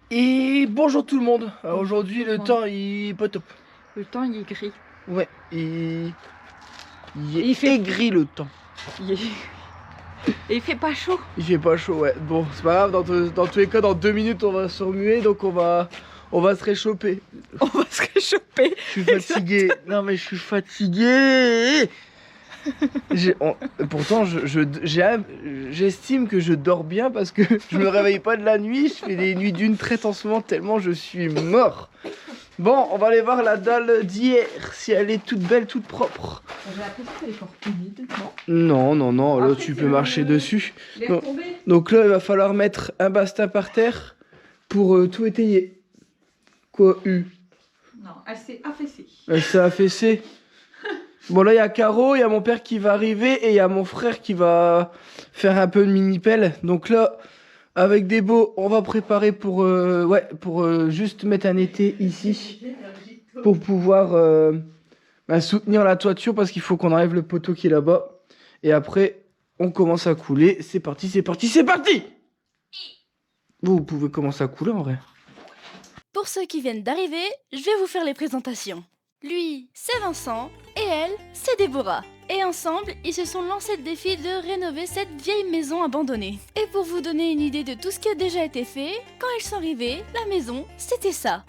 Et bonjour tout le monde. Alors aujourd'hui le temps il est pas top. Le temps il est gris. Ouais, il fait gris le temps. Et il fait pas chaud. Il fait pas chaud, ouais. Bon, c'est pas grave, dans tous les cas, dans 2 minutes on va se remuer, donc on va se réchauffer. On va se réchauffer. Je suis fatigué. Non mais je suis fatigué. Pourtant j'estime que je dors bien parce que je me réveille pas de la nuit. Je fais des nuits d'une traite en ce moment tellement je suis mort. Bon, on va aller voir la dalle d'hier, si elle est toute belle, toute propre. J'ai l'impression qu'elle est fort humide, non? Non, là tu peux marcher dessus. Donc là il va falloir mettre un bastin par terre pour tout étayer. Quoi, Non, elle s'est affaissée. Elle s'est affaissée. Bon là il y a Caro, il y a mon père qui va arriver et il y a mon frère qui va faire un peu de mini-pelle. Donc là, avec des beaux, on va préparer pour juste mettre un été ici. Pour pouvoir soutenir la toiture parce qu'il faut qu'on enlève le poteau qui est là-bas. Et après, on commence à couler. C'est parti, c'est parti, c'est parti! Vous pouvez commencer à couler en vrai. Pour ceux qui viennent d'arriver, je vais vous faire les présentations. Lui, c'est Vincent, et elle, c'est Déborah. Et ensemble, ils se sont lancés le défi de rénover cette vieille maison abandonnée. Et pour vous donner une idée de tout ce qui a déjà été fait, quand ils sont arrivés, la maison, c'était ça.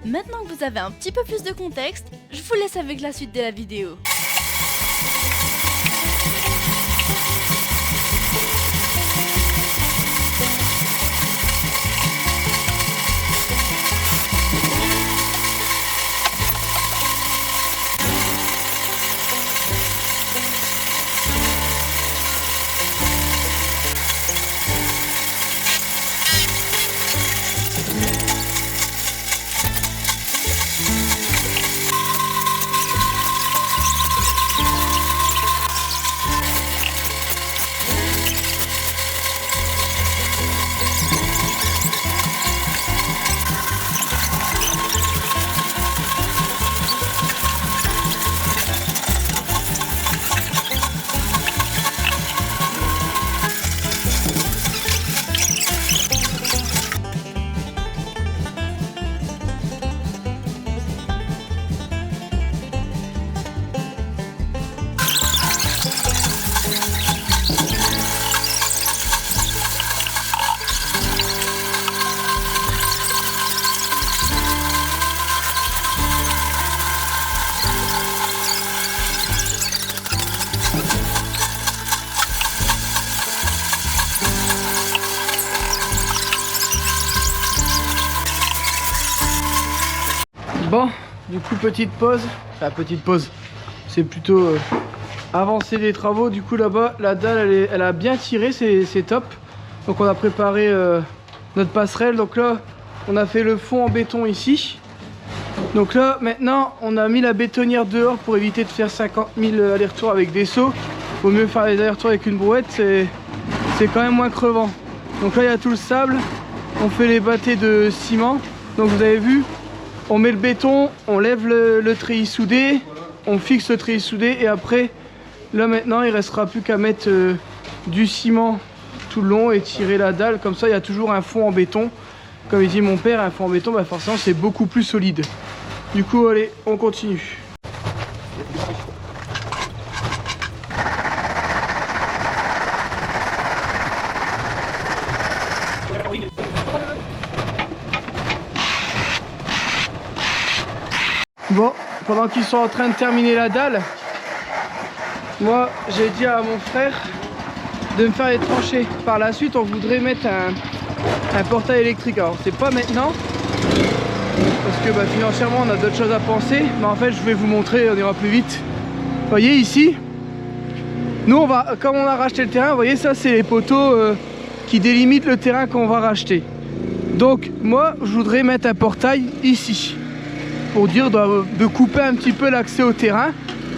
Maintenant que vous avez un petit peu plus de contexte, je vous laisse avec la suite de la vidéo. Bon, du coup petite pause. Enfin petite pause. C'est plutôt avancer les travaux. Du coup là-bas, la dalle elle a bien tiré, c'est top. Donc on a préparé notre passerelle. Donc là, on a fait le fond en béton ici. Donc là, maintenant, on a mis la bétonnière dehors pour éviter de faire 50 000 allers-retours avec des seaux. Vaut mieux faire les allers-retours avec une brouette, c'est quand même moins crevant. Donc là, il y a tout le sable. On fait les bâtés de ciment. Donc vous avez vu, on met le béton, on lève le treillis soudé, on fixe le treillis soudé et après, là maintenant, il restera plus qu'à mettre du ciment tout le long et tirer la dalle. Comme ça, il y a toujours un fond en béton. Comme il dit mon père, un fond en béton, bah forcément, c'est beaucoup plus solide. Du coup, allez, on continue. Bon, pendant qu'ils sont en train de terminer la dalle, moi j'ai dit à mon frère de me faire les tranchées. Par la suite, on voudrait mettre un portail électrique. Alors c'est pas maintenant, parce que financièrement on a d'autres choses à penser, mais en fait je vais vous montrer, on ira plus vite. Vous voyez ici, nous comme on a racheté le terrain, vous voyez ça c'est les poteaux qui délimitent le terrain qu'on va racheter. Donc moi je voudrais mettre un portail ici pour dire de couper un petit peu l'accès au terrain.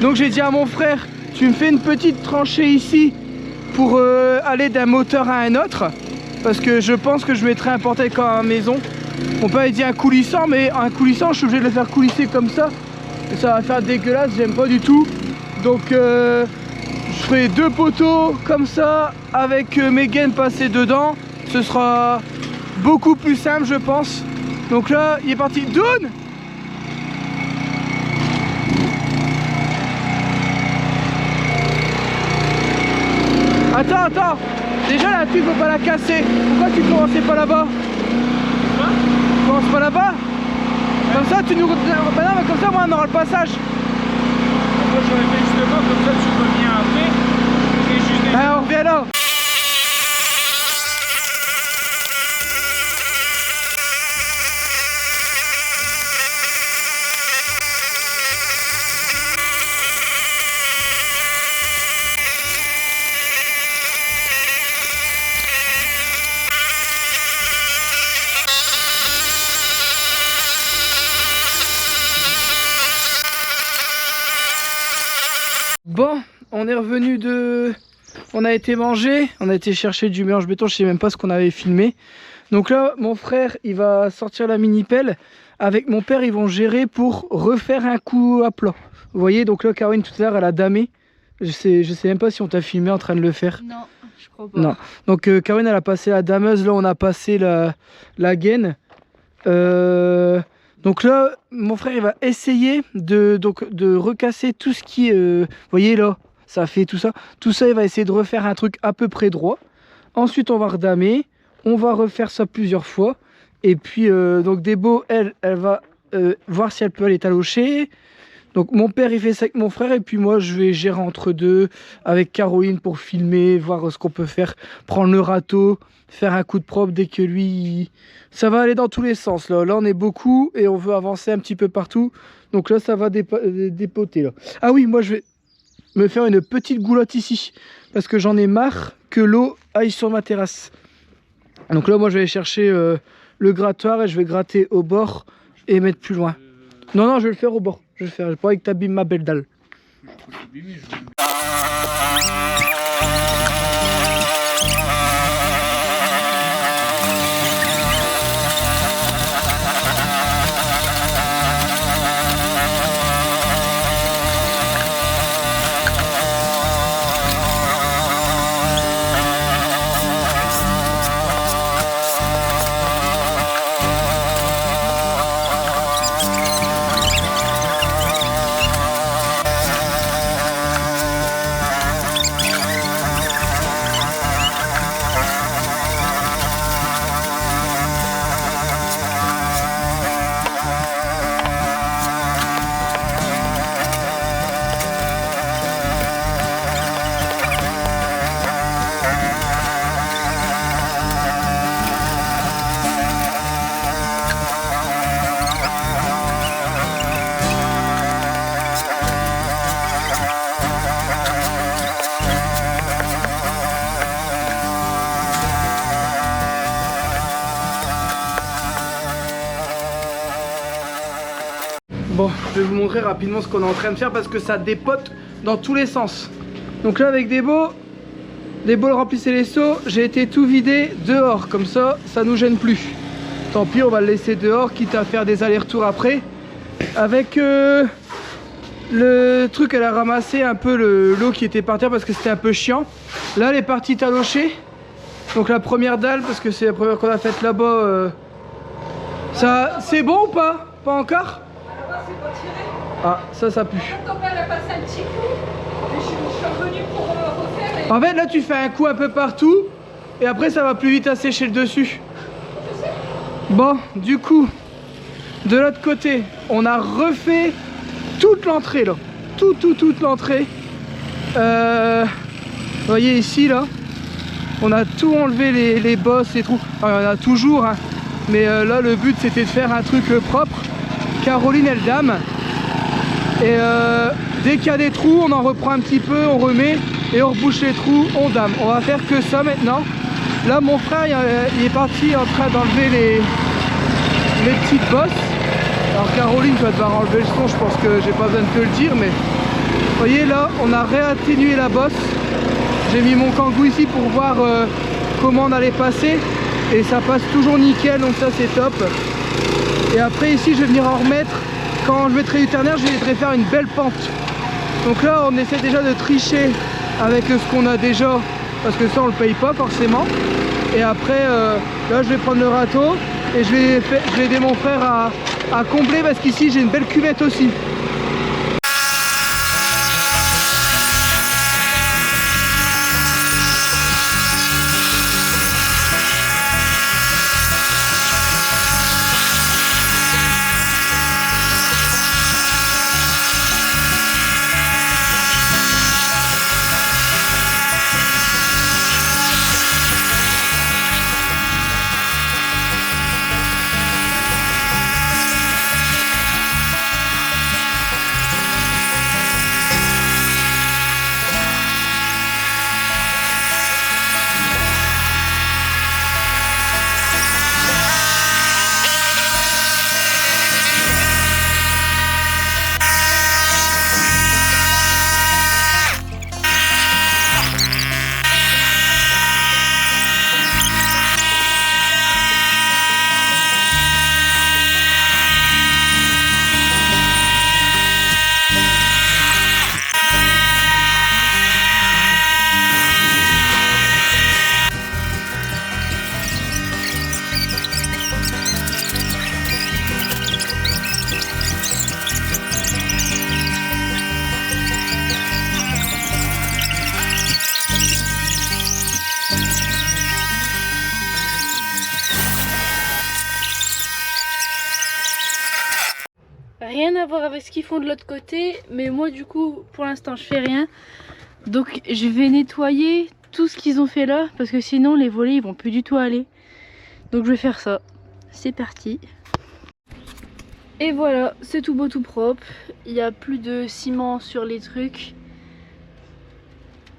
Donc j'ai dit à mon frère, tu me fais une petite tranchée ici pour aller d'un moteur à un autre, parce que je pense que je mettrai un portail comme à la maison Mon père il dit un coulissant, mais un coulissant je suis obligé de le faire coulisser comme ça. Et ça va faire dégueulasse, j'aime pas du tout. Donc je ferai 2 poteaux comme ça avec mes gaines passées dedans. Ce sera beaucoup plus simple je pense. Donc là il est parti. Dune! Attends, déjà la tuile faut pas la casser. Pourquoi tu commençais pas là-bas? Quoi? Tu commences pas là-bas? Ouais. Comme ça tu nous... Bah non mais comme ça moi on aura le passage. Moi j'aurais fait justement comme ça tu reviens après. Et juste allez on revient là. Bon, on est revenu de... On a été manger, on a été chercher du mélange béton, je sais même pas ce qu'on avait filmé. Donc là, mon frère, il va sortir la mini-pelle. Avec mon père, ils vont gérer pour refaire un coup à plat. Vous voyez, donc là, Caroline, tout à l'heure, elle a damé. Je sais même pas si on t'a filmé en train de le faire. Non, je crois pas. Non. Donc Caroline, elle a passé la dameuse, là, on a passé la gaine. Donc là, mon frère, il va essayer de recasser tout ce qui est... vous voyez là, ça fait tout ça. Tout ça, il va essayer de refaire un truc à peu près droit. Ensuite, on va redamer. On va refaire ça plusieurs fois. Et puis, donc Débo, elle va voir si elle peut aller talocher. Donc mon père, il fait ça avec mon frère. Et puis moi, je vais gérer entre deux avec Caroline pour filmer, voir ce qu'on peut faire. Prendre le râteau, faire un coup de propre dès que lui... Ça va aller dans tous les sens. Là, on est beaucoup et on veut avancer un petit peu partout. Donc là, ça va dépoter. Là. Ah oui, moi, je vais me faire une petite goulotte ici. Parce que j'en ai marre que l'eau aille sur ma terrasse. Donc là, moi, je vais aller chercher le grattoir et je vais gratter au bord et mettre plus loin. Non, je vais le faire au bord. Je vais le faire. J'ai pas envie que t'abîmes ma belle dalle. Bon, je vais vous montrer rapidement ce qu'on est en train de faire parce que ça dépote dans tous les sens. Donc là avec Débo remplissait les seaux, j'ai été tout vidé dehors, comme ça, ça nous gêne plus. Tant pis, on va le laisser dehors, quitte à faire des allers-retours après. Avec le truc, elle a ramassé un peu l'eau qui était par terre parce que c'était un peu chiant. Là, elle est partie talocher. Donc la première dalle, parce que c'est la première qu'on a faite là-bas. Ça, c'est bon ou pas? Pas encore? Ah, ça pue. Ton père a passé un petit coup et je suis revenue pour refaire. En fait, là, tu fais un coup un peu partout et après, ça va plus vite à sécher le dessus. Bon, du coup, de l'autre côté, on a refait toute l'entrée là. Toute l'entrée. Vous voyez ici là, on a tout enlevé les bosses, les trous. Enfin, il y en a toujours, hein. Mais là, le but c'était de faire un truc propre. Caroline, elle dame. Et dès qu'il y a des trous, on en reprend un petit peu, on remet et on rebouche les trous, on dame. On va faire que ça maintenant. Là, mon frère, il est parti en train d'enlever les petites bosses. Alors Caroline, tu vas devoir enlever le son, je pense que j'ai pas besoin de te le dire, mais vous voyez là, on a réatténué la bosse. J'ai mis mon kangou ici pour voir comment on allait passer. et ça passe toujours nickel, donc ça c'est top. Et après ici je vais venir en remettre. Quand je mettrai du ternaire, je vais faire une belle pente. Donc là on essaie déjà de tricher avec ce qu'on a déjà, parce que ça on le paye pas forcément. Et après là je vais prendre le râteau et je vais aider mon frère à combler, parce qu'ici j'ai une belle cuvette aussi. Rien à voir avec ce qu'ils font de l'autre côté, mais moi du coup pour l'instant je fais rien. Donc je vais nettoyer tout ce qu'ils ont fait là, parce que sinon les volets ils vont plus du tout aller. Donc je vais faire ça. C'est parti. Et voilà, c'est tout beau tout propre. Il n'y a plus de ciment sur les trucs.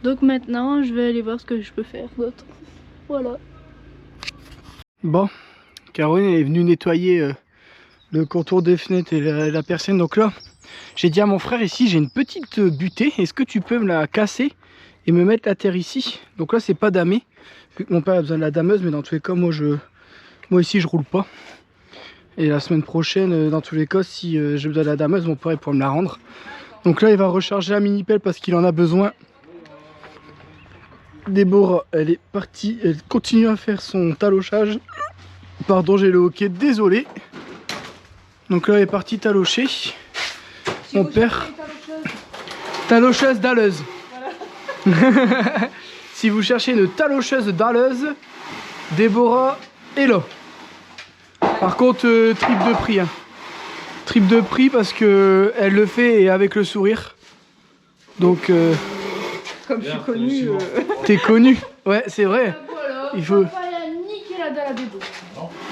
Donc maintenant je vais aller voir ce que je peux faire d'autre. Voilà. Bon, Caroline est venue nettoyer le contour des fenêtres et la persienne. Donc là, j'ai dit à mon frère, ici j'ai une petite butée, est-ce que tu peux me la casser et me mettre la terre ici? Donc là c'est pas damé, vu que mon père a besoin de la dameuse, mais dans tous les cas moi ici je roule pas. Et la semaine prochaine, dans tous les cas, si j'ai besoin de la dameuse, mon père pourra me la rendre. Donc là il va recharger la mini-pelle parce qu'il en a besoin. Déborah, elle est partie, elle continue à faire son talochage. Pardon, j'ai le hoquet, désolé. Donc là elle est partie talocher. Mon père... Talocheuse dalleuse. Voilà. Si vous cherchez une talocheuse dalleuse, Déborah est là. Par contre, trip de prix. Hein. Trip de prix parce que elle le fait et avec le sourire. Donc... Comme je suis connue. T'es connu. Ouais, c'est vrai. Voilà, il faut... papa, il a niqué la dalle à Débo.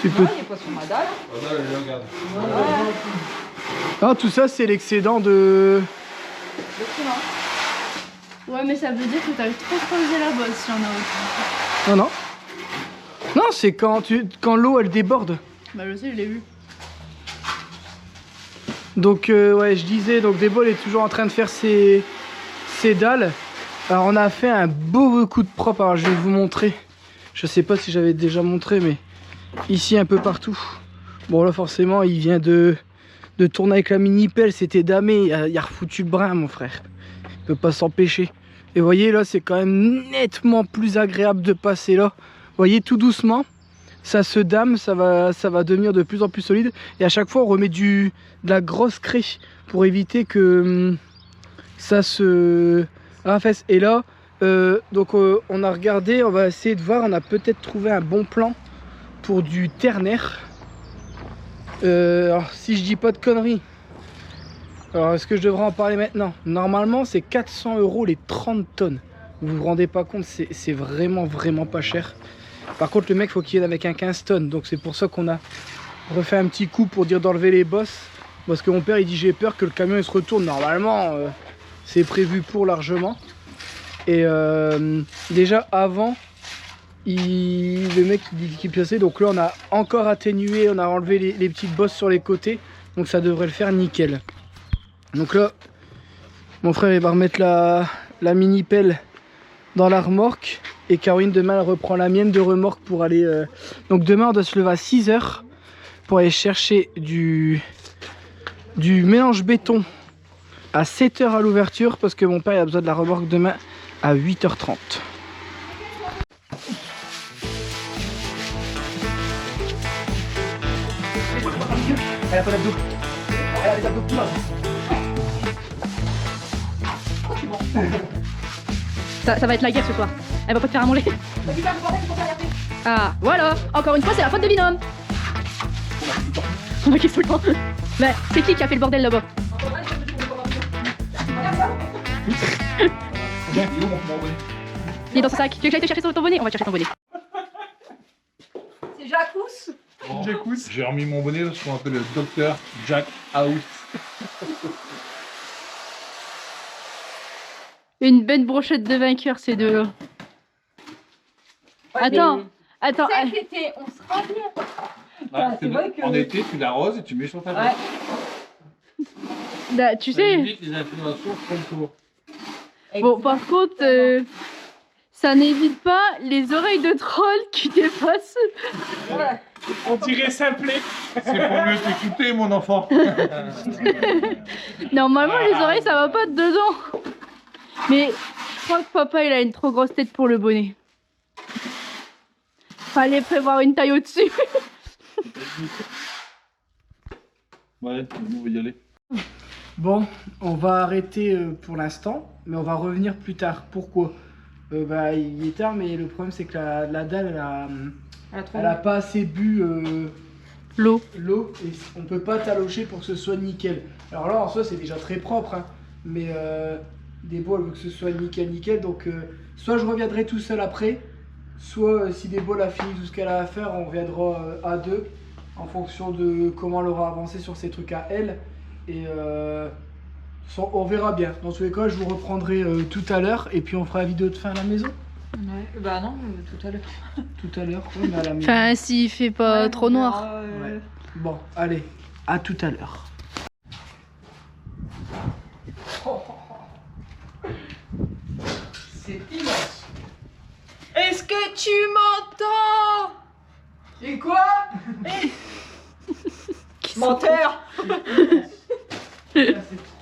Tu peux... Il n'est pas sur ma dalle. La dalle, elle regarde. Ah, tout ça, c'est l'excédent de... Ouais, mais ça veut dire que t'as trop creusé la bosse si on a autant. Non, non. Non, c'est quand l'eau, elle déborde. Bah je sais, je l'ai vu. Donc, ouais, je disais, donc Déborah est toujours en train de faire ses dalles. Alors, on a fait un beau coup de propre. Alors, je vais vous montrer. Je sais pas si j'avais déjà montré, mais ici, un peu partout. Bon, là, forcément, il vient de tourner avec la mini-pelle. C'était damé. Il a refoutu le brin, mon frère. Il peut pas s'empêcher. Et vous voyez, là, c'est quand même nettement plus agréable de passer là. Vous voyez, tout doucement, ça se dame, ça va devenir de plus en plus solide. Et à chaque fois, on remet de la grosse craie pour éviter que ça se raffaisse. Et là, donc on a regardé, on va essayer de voir, on a peut-être trouvé un bon plan pour du ternaire. Alors, si je dis pas de conneries, alors est-ce que je devrais en parler maintenant? Normalement, c'est 400 € les 30 tonnes. Vous vous rendez pas compte, c'est vraiment pas cher. Par contre, le mec, faut qu'il vienne avec un 15 tonnes. Donc c'est pour ça qu'on a refait un petit coup pour dire d'enlever les bosses. Parce que mon père, il dit j'ai peur que le camion il se retourne. Normalement, c'est prévu pour largement. Et déjà avant, le mec il dit qu'il piaçait. Donc là, on a encore atténué, on a enlevé les petites bosses sur les côtés. Donc ça devrait le faire nickel. Donc là, mon frère il va remettre la mini pelle dans la remorque. Et Caroline demain elle reprend la mienne de remorque pour aller... Donc demain on doit se lever à 6 h pour aller chercher du mélange béton à 7 h à l'ouverture parce que mon père il a besoin de la remorque demain à 8 h 30. Elle a pas d'abdos. Elle a des abdos plus Ça va être la guerre ce soir. Elle va pas te faire à manger. Ah, voilà. Encore une fois, c'est la faute de binôme. On m'inquiète tout le temps. Mais c'est qui a fait le bordel là-bas? Il est dans son sac. Tu veux que j'aille te chercher ton bonnet? On va te chercher ton bonnet. C'est Jacous. J'ai remis mon bonnet parce qu'on appelle le docteur Jack Out. Une bonne brochette de vainqueur, ces deux-là. Attends. Cet été, on sera bien. C'est vrai que... En été, tu l'arroses et tu mets sur ta tête. Bah, tu Ça sais. évite les inflammations font le tour. Bon, par contre, ça n'évite pas les oreilles de troll qui dépassent. On dirait simplet. C'est pour mieux t'écouter, mon enfant. Normalement, les oreilles, ça va pas dedans. Mais je crois que papa, il a une trop grosse tête pour le bonnet. Fallait prévoir une taille au-dessus. Ouais, on va y aller. Bon, on va arrêter pour l'instant, mais on va revenir plus tard. Pourquoi? Bah, il est tard, mais le problème c'est que la dalle, elle a pas assez bu l'eau et on peut pas talocher pour que ce soit nickel. Alors là, en soi, c'est déjà très propre, hein, mais Débo, elle veut que ce soit nickel, donc soit je reviendrai tout seul après, soit si Débo a fini tout ce qu'elle a à faire, on reviendra à deux en fonction de comment elle aura avancé sur ses trucs à elle. Et on verra bien. Dans tous les cas, je vous reprendrai tout à l'heure et puis on fera la vidéo de fin à la maison. Ouais, bah non, tout à l'heure. Tout à l'heure, oui, mais à la maison. Enfin, s'il fait pas trop noir. Ouais. Bon, allez, à tout à l'heure. C'est immense. Est-ce que tu m'entends? Et quoi? Menteur. C'est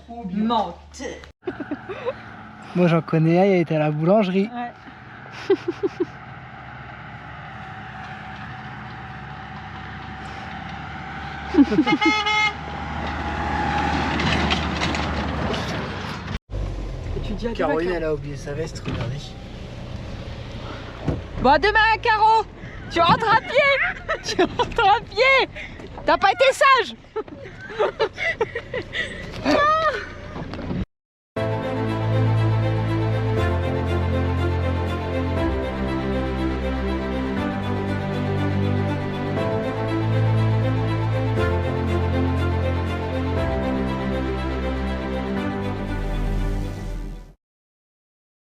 trop bien. Menteur. Moi j'en connais un, il était à la boulangerie. Ouais. Caroline, elle a oublié sa veste, regardez. Bon, demain, Caro, tu rentres à pied. Tu rentres à pied. T'as pas été sage.